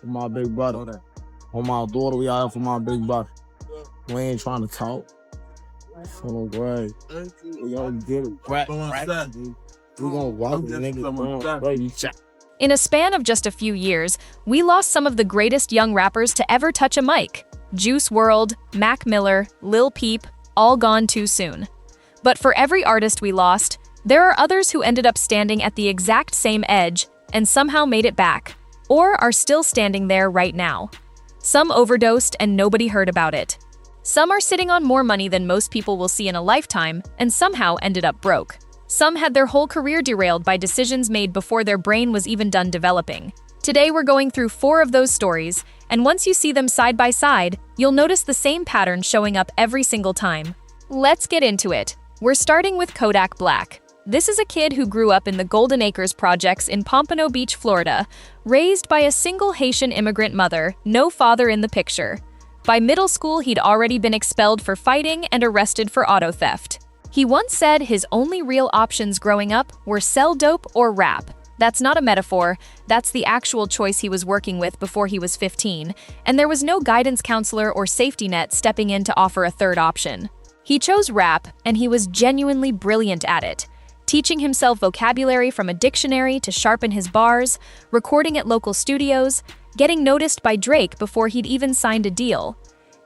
For my big brother. For my daughter, we out here for my big brother. We ain't trying to talk. So don't worry. We gonna get it. Right. We gonna walk the niggas. In a span of just a few years, we lost some of the greatest young rappers to ever touch a mic. Juice WRLD, Mac Miller, Lil Peep, all gone too soon. But for every artist we lost, there are others who ended up standing at the exact same edge and somehow made it back, or are still standing there right now. Some overdosed and nobody heard about it. Some are sitting on more money than most people will see in a lifetime and somehow ended up broke. Some had their whole career derailed by decisions made before their brain was even done developing. Today we're going through 4 of those stories, and once you see them side by side, you'll notice the same pattern showing up every single time. Let's get into it. We're starting with Kodak Black. This is a kid who grew up in the Golden Acres projects in Pompano Beach, Florida, raised by a single Haitian immigrant mother, no father in the picture. By middle school, he'd already been expelled for fighting and arrested for auto theft. He once said his only real options growing up were sell dope or rap. That's not a metaphor, that's the actual choice he was working with before he was 15, and there was no guidance counselor or safety net stepping in to offer a third option. He chose rap, and he was genuinely brilliant at it, teaching himself vocabulary from a dictionary to sharpen his bars, recording at local studios, getting noticed by Drake before he'd even signed a deal.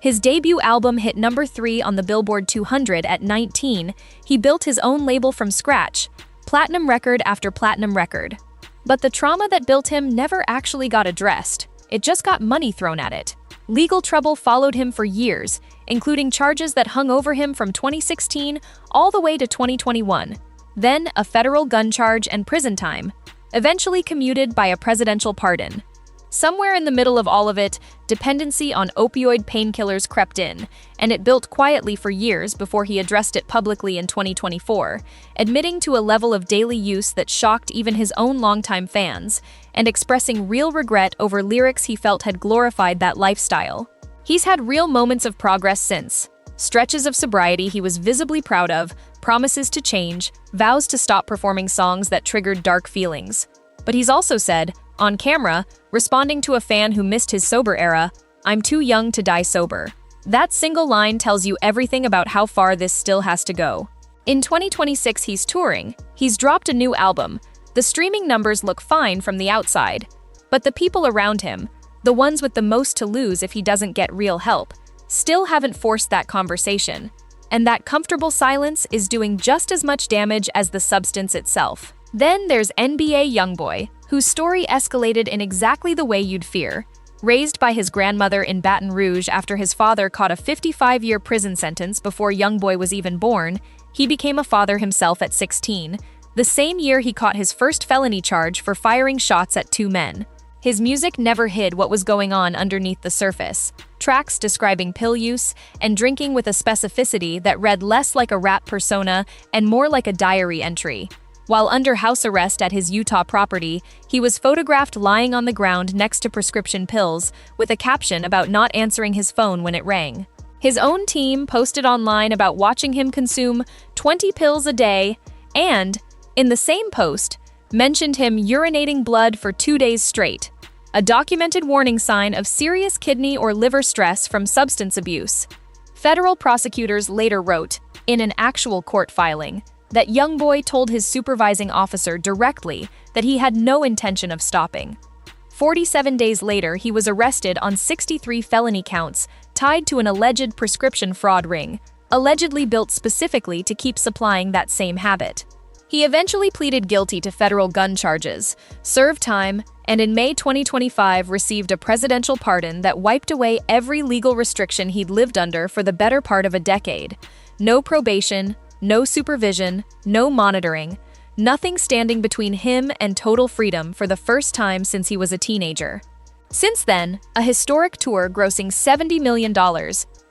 His debut album hit number 3 on the Billboard 200 at 19. He built his own label from scratch, platinum record after platinum record. But the trauma that built him never actually got addressed. It just got money thrown at it. Legal trouble followed him for years, including charges that hung over him from 2016 all the way to 2021. Then a federal gun charge and prison time, eventually commuted by a presidential pardon. Somewhere in the middle of all of it, dependency on opioid painkillers crept in, and it built quietly for years before he addressed it publicly in 2024, admitting to a level of daily use that shocked even his own longtime fans, and expressing real regret over lyrics he felt had glorified that lifestyle. He's had real moments of progress since. Stretches of sobriety he was visibly proud of, promises to change, vows to stop performing songs that triggered dark feelings. But he's also said, on camera, responding to a fan who missed his sober era, "I'm too young to die sober." That single line tells you everything about how far this still has to go. In 2026, he's touring. He's dropped a new album. The streaming numbers look fine from the outside. But the people around him, the ones with the most to lose if he doesn't get real help, still haven't forced that conversation. And that comfortable silence is doing just as much damage as the substance itself. Then there's NBA YoungBoy, whose story escalated in exactly the way you'd fear. Raised by his grandmother in Baton Rouge after his father caught a 55-year prison sentence before YoungBoy was even born, he became a father himself at 16, the same year he caught his first felony charge for firing shots at 2 men. His music never hid what was going on underneath the surface. Tracks describing pill use and drinking with a specificity that read less like a rap persona and more like a diary entry. While under house arrest at his Utah property, he was photographed lying on the ground next to prescription pills, with a caption about not answering his phone when it rang. His own team posted online about watching him consume 20 pills a day and, in the same post, mentioned him urinating blood for 2 days straight, a documented warning sign of serious kidney or liver stress from substance abuse. Federal prosecutors later wrote, in an actual court filing, that YoungBoy told his supervising officer directly that he had no intention of stopping. 47 days later, he was arrested on 63 felony counts tied to an alleged prescription fraud ring, allegedly built specifically to keep supplying that same habit. He eventually pleaded guilty to federal gun charges, served time, and in May 2025 received a presidential pardon that wiped away every legal restriction he'd lived under for the better part of a decade. No probation, no supervision, no monitoring, nothing standing between him and total freedom for the first time since he was a teenager. Since then, a historic tour grossing $70 million,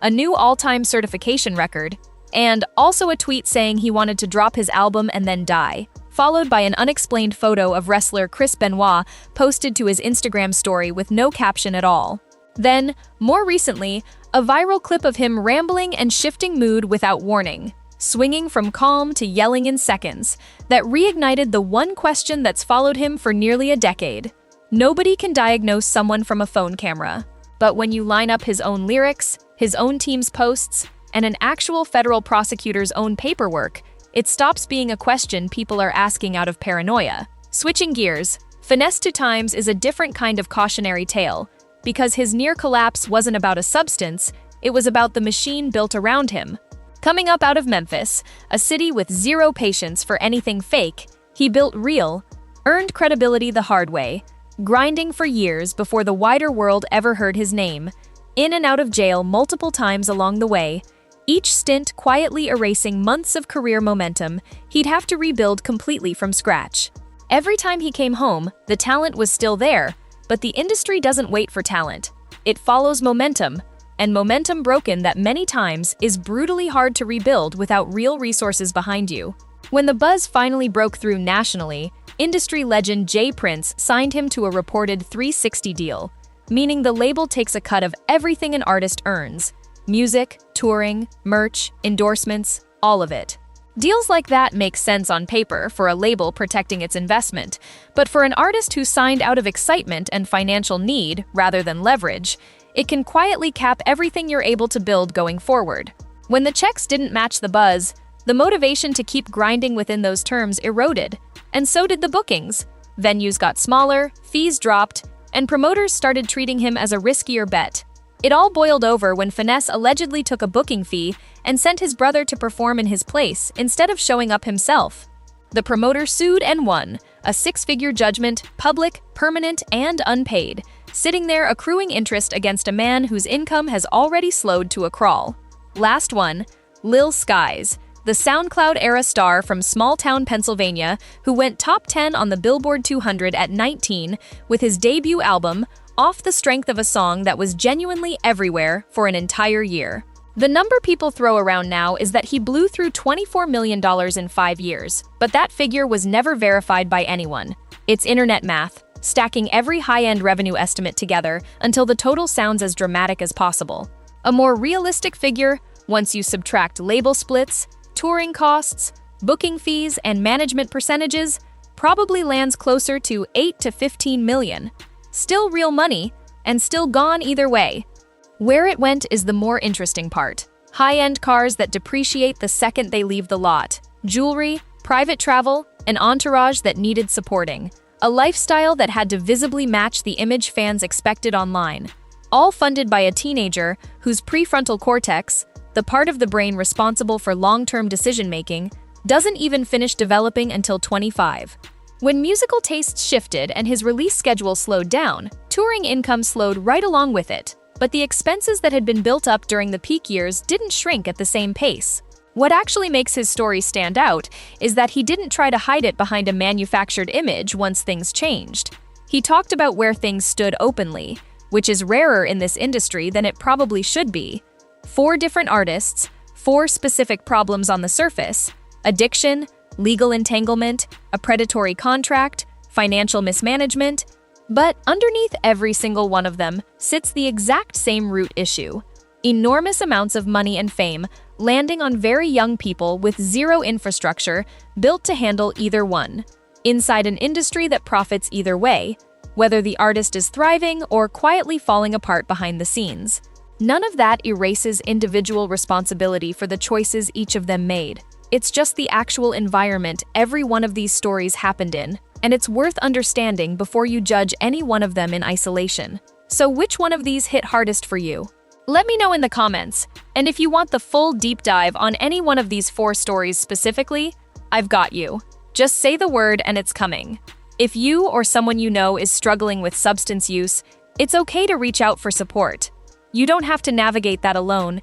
a new all-time certification record, and also a tweet saying he wanted to drop his album and then die, followed by an unexplained photo of wrestler Chris Benoit posted to his Instagram story with no caption at all. Then, more recently, a viral clip of him rambling and shifting mood without warning, swinging from calm to yelling in seconds, that reignited the one question that's followed him for nearly a decade. Nobody can diagnose someone from a phone camera. But when you line up his own lyrics, his own team's posts, and an actual federal prosecutor's own paperwork, it stops being a question people are asking out of paranoia. Switching gears, Finesse 2 Times is a different kind of cautionary tale, because his near collapse wasn't about a substance, it was about the machine built around him. Coming up out of Memphis, a city with zero patience for anything fake, he built real, earned credibility the hard way, grinding for years before the wider world ever heard his name, in and out of jail multiple times along the way, each stint quietly erasing months of career momentum he'd have to rebuild completely from scratch. Every time he came home, the talent was still there, but the industry doesn't wait for talent. It follows momentum, and momentum broken that many times is brutally hard to rebuild without real resources behind you. When the buzz finally broke through nationally, industry legend Jay Prince signed him to a reported 360 deal, meaning the label takes a cut of everything an artist earns: music, touring, merch, endorsements, all of it. Deals like that make sense on paper for a label protecting its investment, but for an artist who signed out of excitement and financial need rather than leverage, it can quietly cap everything you're able to build going forward. When the checks didn't match the buzz, the motivation to keep grinding within those terms eroded, and so did the bookings. Venues got smaller, fees dropped, and promoters started treating him as a riskier bet. It all boiled over when Finesse allegedly took a booking fee and sent his brother to perform in his place instead of showing up himself. The promoter sued and won, a 6-figure judgment, public, permanent, and unpaid, sitting there accruing interest against a man whose income has already slowed to a crawl. Last one, Lil Skies, the SoundCloud-era star from small-town Pennsylvania who went top 10 on the Billboard 200 at 19 with his debut album, off the strength of a song that was genuinely everywhere for an entire year. The number people throw around now is that he blew through $24 million in 5 years, but that figure was never verified by anyone. It's internet math, stacking every high-end revenue estimate together until the total sounds as dramatic as possible. A more realistic figure, once you subtract label splits, touring costs, booking fees, and management percentages, probably lands closer to 8 to 15 million. Still real money, and still gone either way. Where it went is the more interesting part. High-end cars that depreciate the second they leave the lot. Jewelry, private travel, an entourage that needed supporting. A lifestyle that had to visibly match the image fans expected online. All funded by a teenager whose prefrontal cortex, the part of the brain responsible for long-term decision-making, doesn't even finish developing until 25. When musical tastes shifted and his release schedule slowed down, touring income slowed right along with it. But the expenses that had been built up during the peak years didn't shrink at the same pace. What actually makes his story stand out is that he didn't try to hide it behind a manufactured image once things changed. He talked about where things stood openly, which is rarer in this industry than it probably should be. 4 different artists, 4 specific problems on the surface: addiction, legal entanglement, a predatory contract, financial mismanagement. But underneath every single one of them sits the exact same root issue: enormous amounts of money and fame landing on very young people with zero infrastructure built to handle either one, inside an industry that profits either way, whether the artist is thriving or quietly falling apart behind the scenes. None of that erases individual responsibility for the choices each of them made. It's just the actual environment every one of these stories happened in, and it's worth understanding before you judge any one of them in isolation. So which one of these hit hardest for you? Let me know in the comments, and if you want the full deep dive on any one of these 4 stories specifically, I've got you. Just say the word and it's coming. If you or someone you know is struggling with substance use, it's okay to reach out for support. You don't have to navigate that alone.